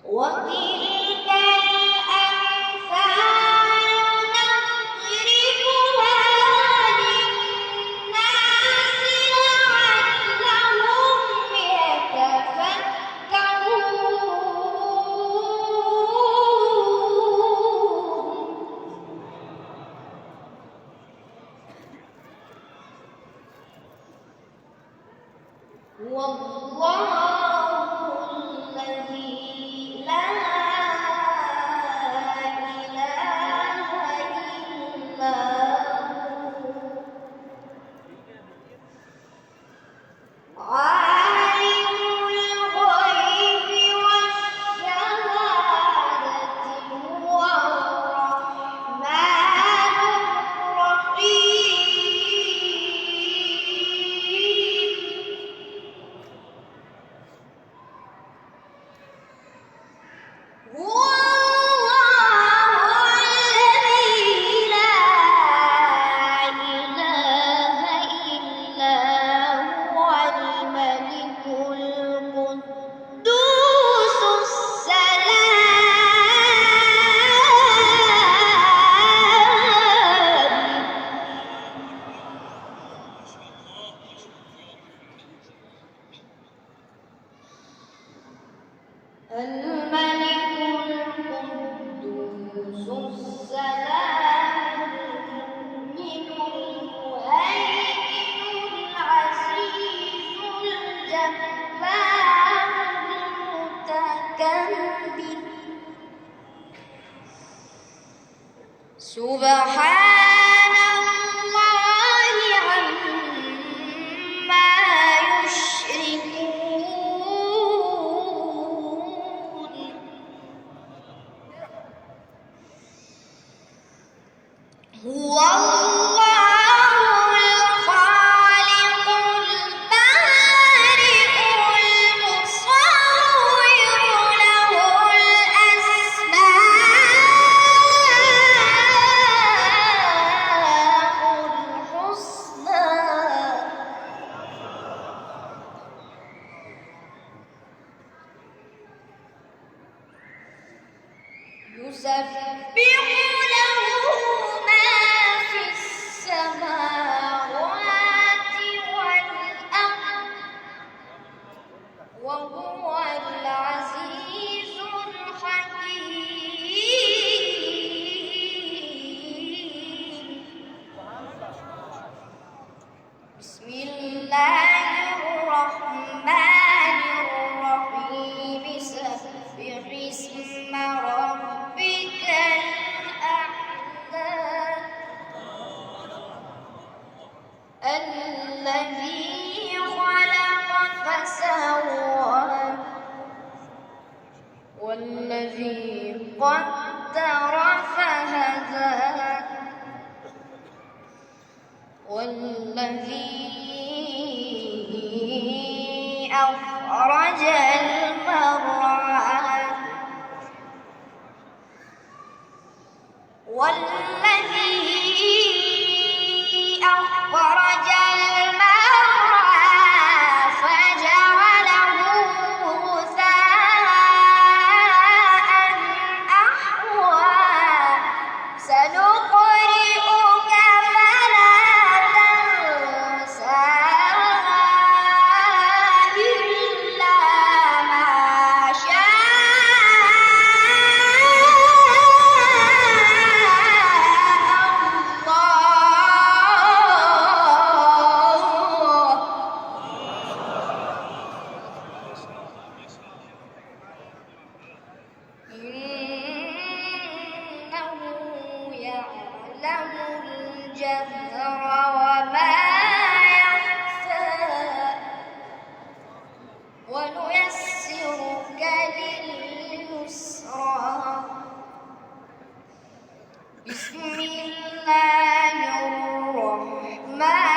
وتلك الأمثال نضربها للناس لعلهم يتفكرون والله الذي لا إله إلا هو عالم الغيب والشهادة هو الرحمن الرحيم هو الملك القدوس السلام المؤمن المهيمن العزيز الجبار المتكبر سبحان الله عما يشركون هو الله الخالق البارئ المصور له الأسماء الحسنى يسبح له ما في السماوات والأرض وهو العزيز الحكيم بسم الله الرحمن الرحيم سبح اسم ربك الأعلى الذي خلق فسوى والذي قدر فهدى والذي أخرج المرعى والذي أخرج المرعى فجعله غثاء أحوى سنقرئك فلا تنسى إلا ما إنه يعلم الجهر وما يخفى ونيسرك لليسرى بسم الله الرحمن